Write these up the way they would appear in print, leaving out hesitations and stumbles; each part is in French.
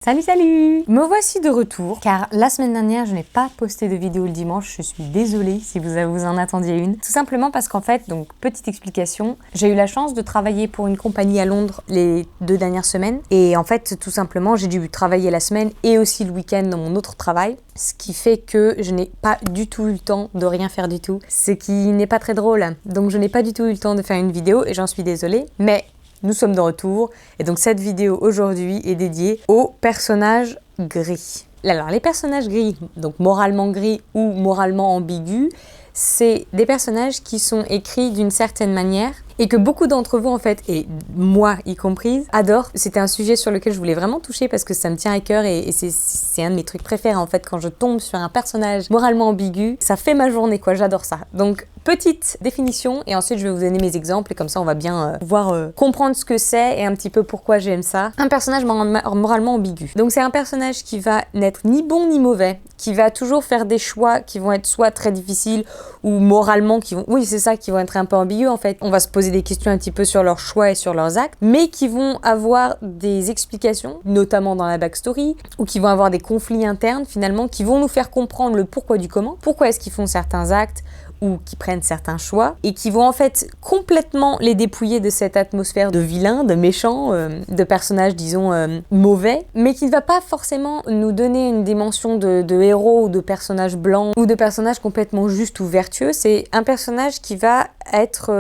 Salut salut! Me voici de retour car la semaine dernière je n'ai pas posté de vidéo le dimanche, je suis désolée si vous en attendiez une. Tout simplement parce qu'en fait, donc petite explication, j'ai eu la chance de travailler pour une compagnie à Londres les 2 dernières semaines et en fait tout simplement j'ai dû travailler la semaine et aussi le week-end dans mon autre travail. Ce qui fait que je n'ai pas du tout eu le temps de rien faire du tout, ce qui n'est pas très drôle. Donc je n'ai pas du tout eu le temps de faire une vidéo et j'en suis désolée, mais nous sommes de retour et donc cette vidéo aujourd'hui est dédiée aux personnages gris. Alors les personnages gris, donc moralement gris ou moralement ambigus, c'est des personnages qui sont écrits d'une certaine manière et que beaucoup d'entre vous en fait, et moi y comprise, adorent. C'était un sujet sur lequel je voulais vraiment toucher parce que ça me tient à cœur et c'est un de mes trucs préférés en fait quand je tombe sur un personnage moralement ambigu. Ça fait ma journée quoi, j'adore ça. Donc petite définition et ensuite je vais vous donner mes exemples et comme ça on va bien pouvoir comprendre ce que c'est et un petit peu pourquoi j'aime ça. Un personnage moralement ambigu. Donc c'est un personnage qui va n'être ni bon ni mauvais, qui va toujours faire des choix qui vont être soit très difficiles ou moralement qui vont... Oui c'est ça, qui vont être un peu ambigus en fait. On va se poser des questions un petit peu sur leurs choix et sur leurs actes, mais qui vont avoir des explications, notamment dans la backstory, ou qui vont avoir des conflits internes finalement, qui vont nous faire comprendre le pourquoi du comment, pourquoi est-ce qu'ils font certains actes, ou qui prennent certains choix, et qui vont en fait complètement les dépouiller de cette atmosphère de vilain, de méchant, de personnages disons mauvais, mais qui ne va pas forcément nous donner une dimension de héros ou de personnage blanc ou de personnage complètement juste ou vertueux. C'est un personnage qui va être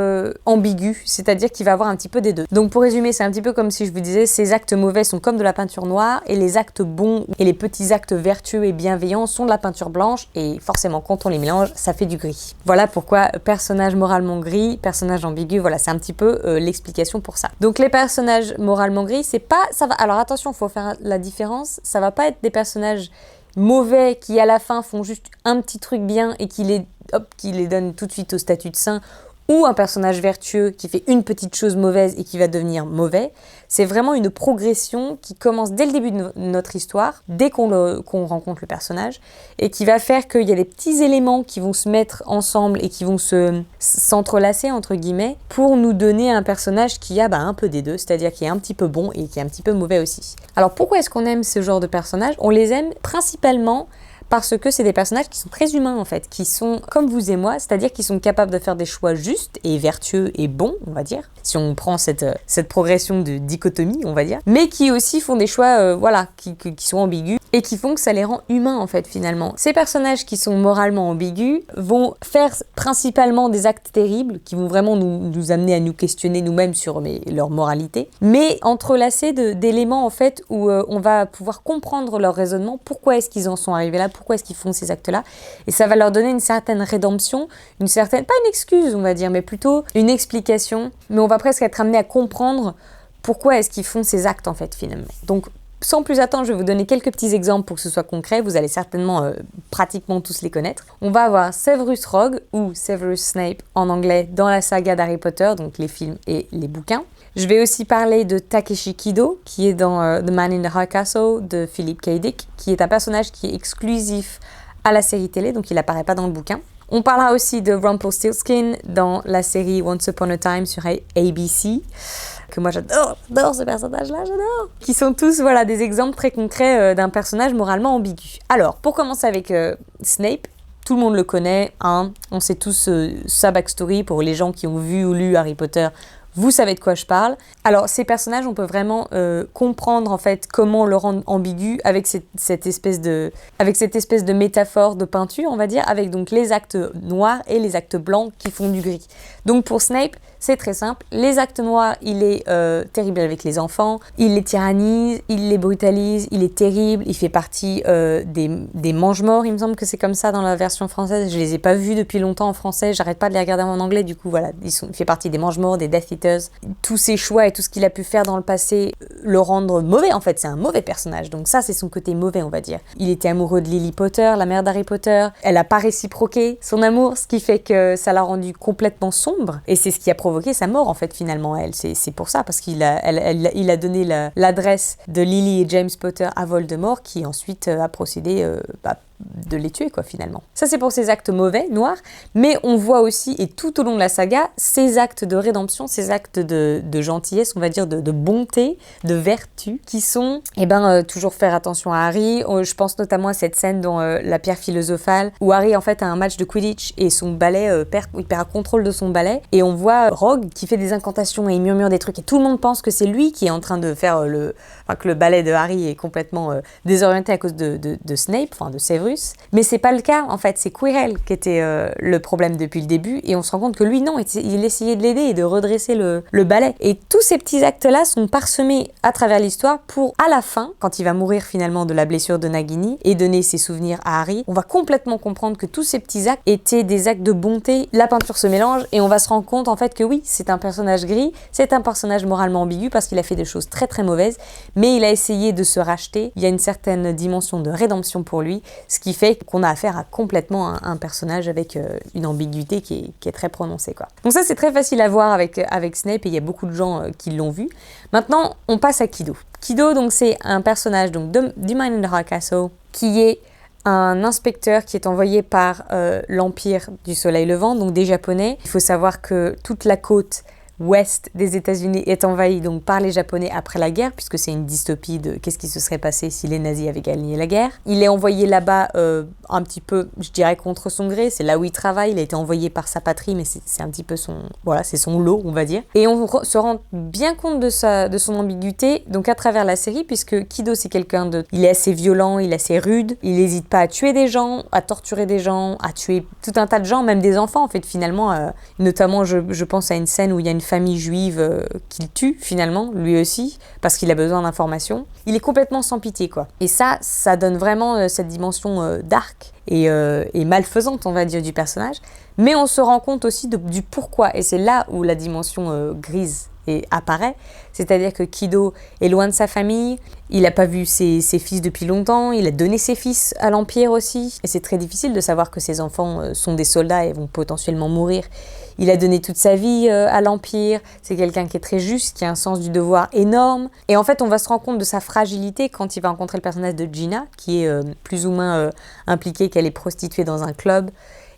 ambigu, c'est-à-dire qu'il va avoir un petit peu des deux. Donc pour résumer, c'est un petit peu comme si je vous disais, ces actes mauvais sont comme de la peinture noire et les actes bons et les petits actes vertueux et bienveillants sont de la peinture blanche et forcément quand on les mélange, ça fait du gris. Voilà pourquoi personnage moralement gris, personnage ambigu, voilà, c'est un petit peu l'explication pour ça. Donc les personnages moralement gris, c'est pas... ça va. Alors attention, il faut faire la différence, ça va pas être des personnages mauvais qui à la fin font juste un petit truc bien et qui les donnent tout de suite au statut de saint, ou un personnage vertueux qui fait une petite chose mauvaise et qui va devenir mauvais. C'est vraiment une progression qui commence dès le début de notre histoire, dès qu'on rencontre le personnage, et qui va faire qu'il y a des petits éléments qui vont se mettre ensemble et qui vont s'entrelacer, entre guillemets, pour nous donner un personnage qui a un peu des deux, c'est-à-dire qui est un petit peu bon et qui est un petit peu mauvais aussi. Alors pourquoi est-ce qu'on aime ce genre de personnages ? On les aime principalement parce que c'est des personnages qui sont très humains en fait, qui sont comme vous et moi, c'est-à-dire qui sont capables de faire des choix justes et vertueux et bons, on va dire, si on prend cette progression de dichotomie, on va dire, mais qui aussi font des choix, qui sont ambigus et qui font que ça les rend humains en fait finalement. Ces personnages qui sont moralement ambigus vont faire principalement des actes terribles, qui vont vraiment nous amener à nous questionner nous-mêmes sur leur moralité, mais entrelacés d'éléments en fait où on va pouvoir comprendre leur raisonnement, pourquoi est-ce qu'ils en sont arrivés là, pourquoi est-ce qu'ils font ces actes-là, et ça va leur donner une certaine rédemption, pas une excuse on va dire, mais plutôt une explication, mais on va presque être amené à comprendre pourquoi est-ce qu'ils font ces actes en fait finalement. Donc sans plus attendre, je vais vous donner quelques petits exemples pour que ce soit concret, vous allez certainement pratiquement tous les connaître. On va avoir Severus Rogue, ou Severus Snape en anglais, dans la saga d'Harry Potter, donc les films et les bouquins. Je vais aussi parler de Takeshi Kido, qui est dans The Man in the High Castle de Philip K. Dick, qui est un personnage qui est exclusif à la série télé, donc il n'apparaît pas dans le bouquin. On parlera aussi de Rumpelstiltskin dans la série Once Upon a Time sur ABC, que moi j'adore ce personnage-là, j'adore. Qui sont tous des exemples très concrets d'un personnage moralement ambigu. Alors, pour commencer avec Snape, tout le monde le connaît, hein, on sait tous sa backstory pour les gens qui ont vu ou lu Harry Potter. Vous savez de quoi je parle. Alors, ces personnages, on peut vraiment comprendre en fait comment le rendre ambigu avec cette espèce de métaphore de peinture, on va dire, avec donc les actes noirs et les actes blancs qui font du gris. Donc pour Snape, c'est très simple. Les actes noirs, il est terrible avec les enfants, il les tyrannise, il les brutalise, il est terrible, il fait partie des mange-morts, il me semble que c'est comme ça dans la version française. Je les ai pas vus depuis longtemps en français, j'arrête pas de les regarder en anglais, du coup voilà, il fait partie des mange-morts, des Death Eaters. Tous ses choix et tout ce qu'il a pu faire dans le passé le rendre mauvais en fait, c'est un mauvais personnage, donc ça c'est son côté mauvais on va dire. Il était amoureux de Lily Potter, la mère d'Harry Potter, elle a pas réciproqué son amour, ce qui fait que ça l'a rendu complètement sombre et c'est ce qui a provoqué sa mort en fait finalement elle, c'est pour ça parce qu'il a donné l'adresse de Lily et James Potter à Voldemort qui ensuite a procédé de les tuer quoi finalement. Ça c'est pour ses actes mauvais, noirs, mais on voit aussi, et tout au long de la saga, ses actes de rédemption, ses actes de gentillesse, on va dire de bonté, de vertu, qui sont toujours faire attention à Harry. Je pense notamment à cette scène dans la pierre philosophale, où Harry en fait a un match de Quidditch et son balai il perd le contrôle de son balai, et on voit Rogue qui fait des incantations et il murmure des trucs, et tout le monde pense que c'est lui qui est en train de faire que le balai de Harry est complètement désorienté à cause de Snape, de Severus. Mais c'est pas le cas, en fait, c'est Quirrell qui était le problème depuis le début, et on se rend compte que lui, non, il essayait de l'aider et de redresser le balai. Et tous ces petits actes-là sont parsemés à travers l'histoire pour, à la fin, quand il va mourir finalement de la blessure de Nagini et donner ses souvenirs à Harry, on va complètement comprendre que tous ces petits actes étaient des actes de bonté. La peinture se mélange et on va se rendre compte en fait que oui, c'est un personnage gris, c'est un personnage moralement ambigu parce qu'il a fait des choses très très mauvaises, mais il a essayé de se racheter. Il y a une certaine dimension de rédemption pour lui, ce qui fait qu'on a affaire à complètement un personnage avec une ambiguïté qui est très prononcée, quoi. Donc ça c'est très facile à voir avec Snape, et il y a beaucoup de gens qui l'ont vu. Maintenant on passe à Kido. Kido, donc c'est un personnage du Man in the High Castle qui est un inspecteur qui est envoyé par l'Empire du Soleil Levant, donc des Japonais. Il faut savoir que toute la côte ouest des États-Unis est envahie donc par les Japonais après la guerre, puisque c'est une dystopie de qu'est-ce qui se serait passé si les nazis avaient gagné la guerre. Il est envoyé là-bas un petit peu, je dirais, contre son gré. C'est là où il travaille. Il a été envoyé par sa patrie, mais c'est un petit peu c'est son lot, on va dire. Et on se rend bien compte de son ambiguïté, donc à travers la série, puisque Kido, c'est quelqu'un il est assez violent, il est assez rude, il n'hésite pas à tuer des gens, à torturer des gens, à tuer tout un tas de gens, même des enfants, en fait, finalement. Notamment, je pense à une scène où il y a une famille juive qu'il tue, finalement, lui aussi, parce qu'il a besoin d'informations. Il est complètement sans pitié, quoi. Et ça donne vraiment cette dimension dark et malfaisante, on va dire, du personnage. Mais on se rend compte aussi du pourquoi, et c'est là où la dimension grise apparaît, c'est-à-dire que Kido est loin de sa famille, il n'a pas vu ses fils depuis longtemps, il a donné ses fils à l'Empire aussi, et c'est très difficile de savoir que ses enfants sont des soldats et vont potentiellement mourir. Il a donné toute sa vie à l'Empire, c'est quelqu'un qui est très juste, qui a un sens du devoir énorme, et en fait on va se rendre compte de sa fragilité quand il va rencontrer le personnage de Gina, qui est plus ou moins impliquée, qu'elle est prostituée dans un club,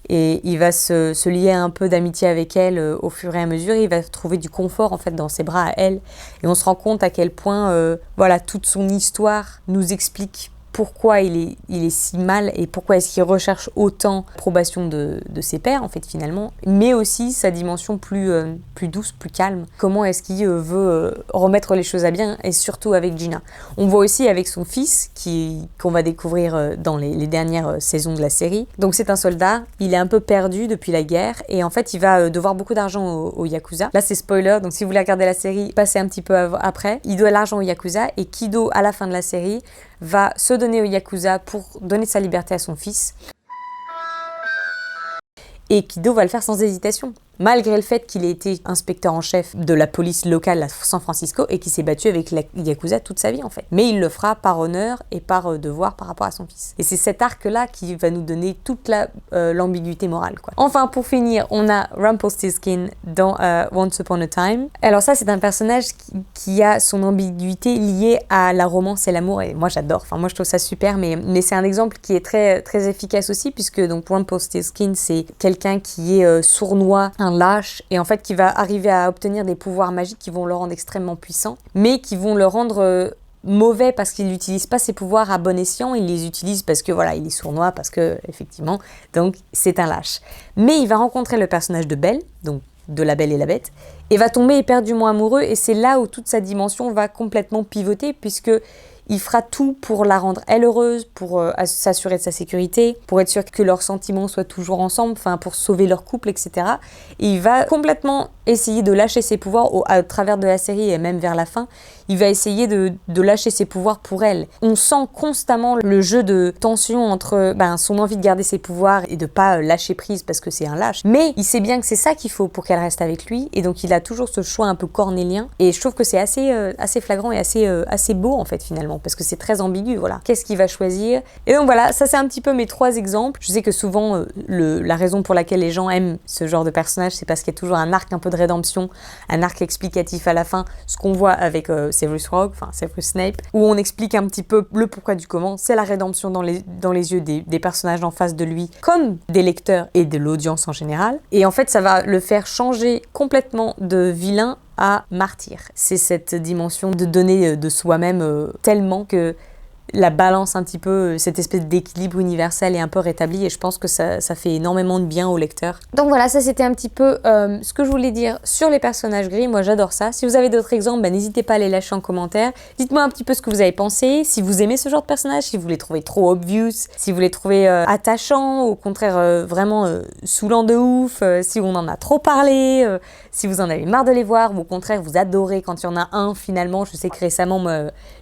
et il va se lier un peu d'amitié avec elle au fur et à mesure. Il va trouver du confort en fait dans ses bras à elle, et on se rend compte à quel point toute son histoire nous explique pourquoi il est si mal et pourquoi est-ce qu'il recherche autant l'approbation de ses pairs en fait finalement, mais aussi sa dimension plus douce, plus calme. Comment est-ce qu'il veut remettre les choses à bien, et surtout avec Gina. On voit aussi avec son fils qu'on va découvrir dans les dernières saisons de la série. Donc c'est un soldat, il est un peu perdu depuis la guerre, et en fait il va devoir beaucoup d'argent au Yakuza. Là c'est spoiler, donc si vous voulez regarder la série, passez un petit peu après. Il doit l'argent au Yakuza, et Kido à la fin de la série va se donner au Yakuza pour donner sa liberté à son fils. Et Kido va le faire sans hésitation, malgré le fait qu'il ait été inspecteur en chef de la police locale à San Francisco et qu'il s'est battu avec la Yakuza toute sa vie en fait. Mais il le fera par honneur et par devoir par rapport à son fils. Et c'est cet arc-là qui va nous donner toute l'ambiguïté morale, quoi. Enfin, pour finir, on a Rumpelstiltskin dans Once Upon a Time. Alors ça, c'est un personnage qui a son ambiguïté liée à la romance et l'amour, et moi j'adore, moi je trouve ça super, mais c'est un exemple qui est très, très efficace aussi, puisque donc Rumpelstiltskin, c'est quelqu'un qui est sournois, un lâche, et en fait qui va arriver à obtenir des pouvoirs magiques qui vont le rendre extrêmement puissant, mais qui vont le rendre mauvais parce qu'il n'utilise pas ses pouvoirs à bon escient. Il les utilise parce que il est sournois, parce que effectivement, donc c'est un lâche. Mais il va rencontrer le personnage de Belle, donc de La Belle et la Bête, et va tomber éperdument amoureux, et c'est là où toute sa dimension va complètement pivoter, puisque il fera tout pour la rendre elle heureuse, pour s'assurer de sa sécurité, pour être sûr que leurs sentiments soient toujours ensemble, pour sauver leur couple, etc. Et il va complètement essayer de lâcher ses pouvoirs à travers de la série, et même vers la fin, il va essayer de lâcher ses pouvoirs pour elle. On sent constamment le jeu de tension entre son envie de garder ses pouvoirs et de pas lâcher prise parce que c'est un lâche. Mais il sait bien que c'est ça qu'il faut pour qu'elle reste avec lui, et donc il a toujours ce choix un peu cornélien, et je trouve que c'est assez flagrant et assez beau en fait finalement parce que c'est très ambigu, voilà. Qu'est-ce qu'il va choisir? Et donc voilà, ça c'est un petit peu mes 3 exemples. Je sais que souvent, la raison pour laquelle les gens aiment ce genre de personnage, c'est parce qu'il y a toujours un arc un peu de rédemption, un arc explicatif à la fin, ce qu'on voit avec Severus Snape, où on explique un petit peu le pourquoi du comment. C'est la rédemption dans les yeux des personnages en face de lui, comme des lecteurs et de l'audience en général. Et en fait, ça va le faire changer complètement de vilain à martyr. C'est cette dimension de donner de soi-même tellement que la balance un petit peu, cette espèce d'équilibre universel est un peu rétablie et je pense que ça fait énormément de bien au lecteur. Donc voilà, ça c'était un petit peu ce que je voulais dire sur les personnages gris. Moi j'adore ça. Si vous avez d'autres exemples, n'hésitez pas à les lâcher en commentaire. Dites-moi un petit peu ce que vous avez pensé, si vous aimez ce genre de personnage, si vous les trouvez trop obvious, si vous les trouvez attachants, au contraire vraiment saoulant de ouf, si on en a trop parlé, si vous en avez marre de les voir, ou au contraire vous adorez quand il y en a un finalement. Je sais que récemment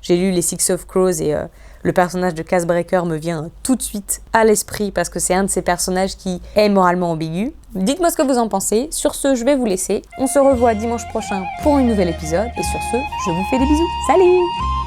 j'ai lu les Six of Crows et le personnage de Castbreaker me vient tout de suite à l'esprit parce que c'est un de ces personnages qui est moralement ambigu. Dites-moi ce que vous en pensez. Sur ce, je vais vous laisser. On se revoit dimanche prochain pour un nouvel épisode. Et sur ce, je vous fais des bisous. Salut!